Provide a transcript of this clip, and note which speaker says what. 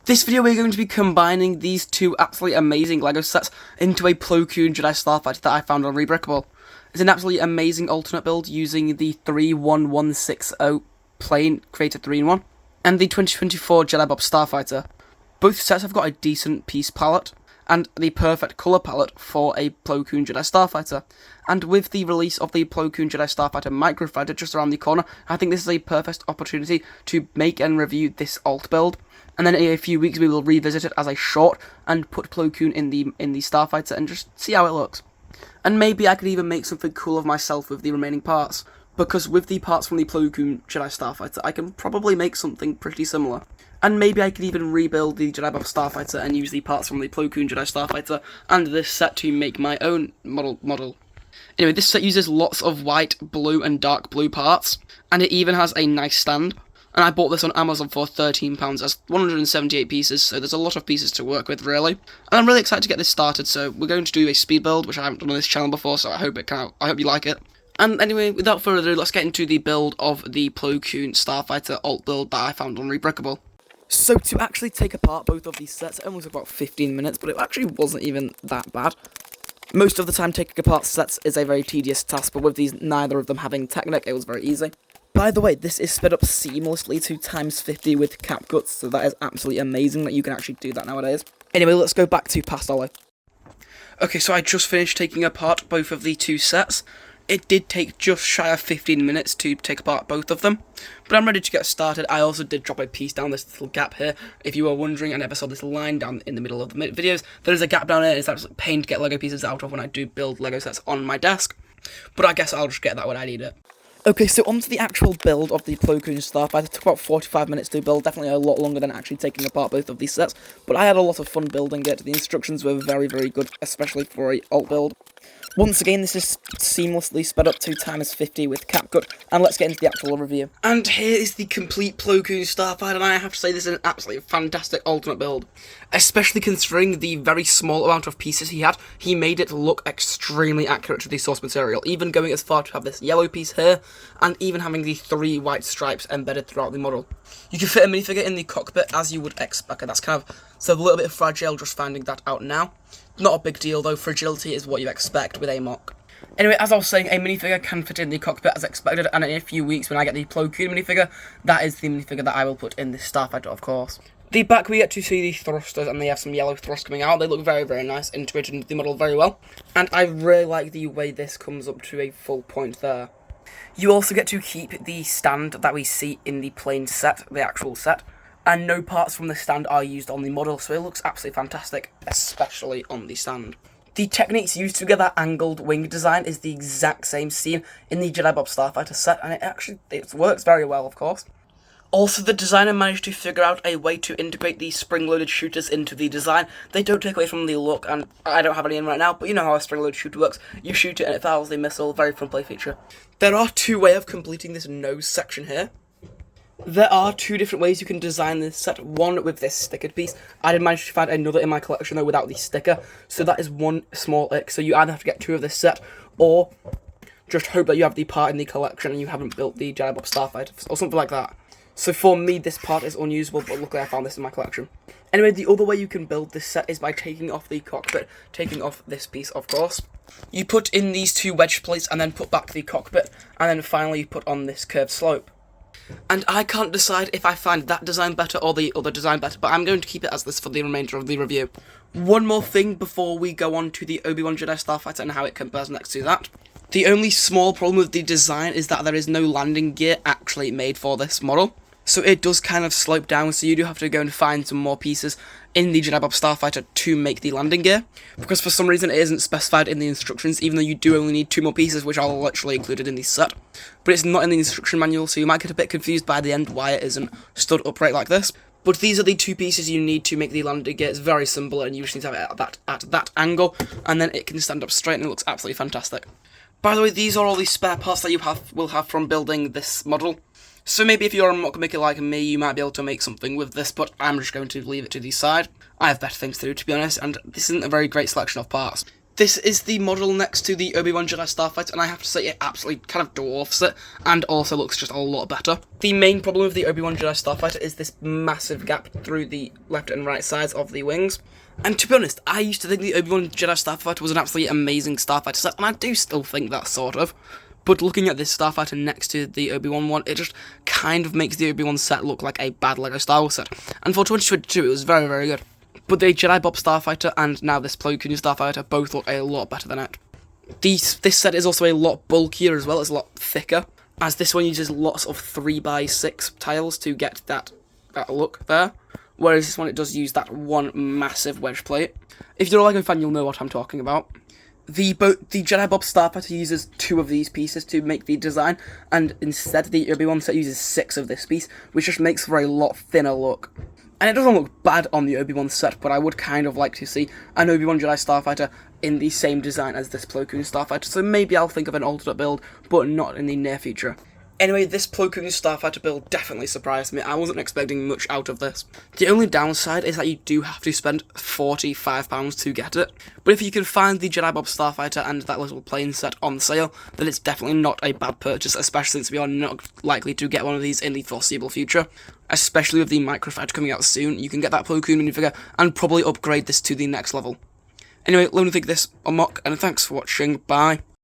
Speaker 1: This video we're going to be combining these two absolutely amazing LEGO sets into a Plo Koon Jedi Starfighter that I found on Rebreakable. It's an absolutely amazing alternate build using the 31160 plane created 3-in-1 and the 2024 Jedi Bob Starfighter. Both sets have got a decent piece palette and the perfect colour palette for a Plo Koon Jedi Starfighter. And with the release of the Plo Koon Jedi Starfighter Microfighter just around the corner, I think this is a perfect opportunity to make and review this alt build. And then in a few weeks we will revisit it as a short and put Plo Koon in the Starfighter and just see how it looks. And maybe I could even make something cool of myself with the remaining parts, because with the parts from the Plo Koon Jedi Starfighter I can probably make something pretty similar. And maybe I could even rebuild the Jedi Bob Starfighter and use the parts from the Plo Koon Jedi Starfighter and this set to make my own model. Anyway, this set uses lots of white, blue and dark blue parts, and it even has a nice stand. And I bought this on Amazon for £13 as 178 pieces, so there's a lot of pieces to work with, really. And I'm really excited to get this started, so we're going to do a speed build, which I haven't done on this channel before, so I hope you like it. And anyway, without further ado, let's get into the build of the Plo Koon Starfighter alt build that I found on Rebreakable. So to actually take apart both of these sets, it only took about 15 minutes, but it actually wasn't even that bad. Most of the time taking apart sets is a very tedious task, but with these neither of them having Technic, it was very easy. By the way, this is sped up seamlessly to ×50 with CapCut, so that is absolutely amazing that you can actually do that nowadays. Anyway, let's go back to Pastolo. Okay, so I just finished taking apart both of the two sets. It did take just shy of 15 minutes to take apart both of them, but I'm ready to get started. I also did drop a piece down this little gap here. If you were wondering, I never saw this line down in the middle of the videos. There is a gap down here. It's absolutely a pain to get LEGO pieces out of when I do build LEGO sets on my desk, but I guess I'll just get that when I need it. Okay, so onto the actual build of the Plo Koon Starfighter. It took about 45 minutes to build, definitely a lot longer than actually taking apart both of these sets, but I had a lot of fun building it. The instructions were very, very good, especially for a alt build. Once again, this is seamlessly sped up to ×50 with CapCut, and let's get into the actual review. And here is the complete Plo Koon Starfighter, and I have to say this is an absolutely fantastic alternate build. Especially considering the very small amount of pieces he had, he made it look extremely accurate to the source material, even going as far to have this yellow piece here, and even having the 3 white stripes embedded throughout the model. You can fit a minifigure in the cockpit as you would expect, and that's kind of so a little bit fragile, just finding that out now. Not a big deal though, fragility is what you expect with a mock. Anyway, as I was saying, a minifigure can fit in the cockpit as expected, and in a few weeks when I get the Plo Koon minifigure, that is the minifigure that I will put in this Starfighter, of course. The back, we get to see the thrusters, and they have some yellow thrust coming out. They look very, very nice, integrated into the model very well, and I really like the way this comes up to a full point there. You also get to keep the stand that we see in the plane set, the actual set, and no parts from the stand are used on the model, so it looks absolutely fantastic, especially on the stand. The techniques used to get that angled wing design is the exact same seen in the Jedi Bob Starfighter set, and it works very well, of course. Also, the designer managed to figure out a way to integrate the spring-loaded shooters into the design. They don't take away from the look, and I don't have any in right now, but you know how a spring-loaded shooter works. You shoot it and it fouls the missile, very fun play feature. There are 2 ways of completing this nose section here. There are 2 different ways you can design this set. One with this stickered piece. I did manage to find another in my collection though without the sticker, so that is one small ick. So you either have to get 2 of this set, or just hope that you have the part in the collection and you haven't built the Jedi Bob Starfighter, or something like that. So for me, this part is unusable, but luckily I found this in my collection. Anyway, the other way you can build this set is by taking off the cockpit, taking off this piece, of course. You put in these 2 wedge plates and then put back the cockpit, and then finally you put on this curved slope. And I can't decide if I find that design better or the other design better, but I'm going to keep it as this for the remainder of the review. One more thing before we go on to the Obi-Wan Jedi Starfighter and how it compares next to that. The only small problem with the design is that there is no landing gear actually made for this model. So it does kind of slope down, so you do have to go and find some more pieces in the Jedi Bob Starfighter to make the landing gear, because for some reason it isn't specified in the instructions, even though you do only need 2 more pieces, which are literally included in the set. But it's not in the instruction manual, so you might get a bit confused by the end why it isn't stood upright like this. But these are the 2 pieces you need to make the landing gear. It's very simple, and you just need to have it at that angle, and then it can stand up straight, and it looks absolutely fantastic. By the way, these are all the spare parts that you will have from building this model. So maybe if you're a mock maker like me, you might be able to make something with this, but I'm just going to leave it to the side. I have better things to do, to be honest, and this isn't a very great selection of parts. This is the model next to the Obi-Wan Jedi Starfighter, and I have to say it absolutely kind of dwarfs it, and also looks just a lot better. The main problem with the Obi-Wan Jedi Starfighter is this massive gap through the left and right sides of the wings. And to be honest, I used to think the Obi-Wan Jedi Starfighter was an absolutely amazing Starfighter set, and I do still think that, sort of. But looking at this Starfighter next to the Obi-Wan one, it just kind of makes the Obi-Wan set look like a bad LEGO Star Wars set. And for 2022, it was very, very good. But the Jedi Bob Starfighter and now this Plo Koon Starfighter both look a lot better than it. This set is also a lot bulkier as well, it's a lot thicker, as this one uses lots of 3x6 tiles to get that look there, whereas this one it does use that one massive wedge plate. If you're a LEGO fan, you'll know what I'm talking about. The Jedi Bob Starfighter uses 2 of these pieces to make the design, and instead the Obi-Wan set uses 6 of this piece, which just makes for a lot thinner look. And it doesn't look bad on the Obi-Wan set, but I would kind of like to see an Obi-Wan Jedi Starfighter in the same design as this Plo Koon Starfighter, so maybe I'll think of an alternate build, but not in the near future. Anyway, this Plo Koon Starfighter build definitely surprised me. I wasn't expecting much out of this. The only downside is that you do have to spend £45 to get it, but if you can find the Jedi Bob Starfighter and that little plane set on sale, then it's definitely not a bad purchase, especially since we are not likely to get one of these in the foreseeable future. Especially with the Microfight coming out soon, you can get that Plo Koon minifigure and probably upgrade this to the next level. Anyway, let me think this on Mock, and thanks for watching, bye.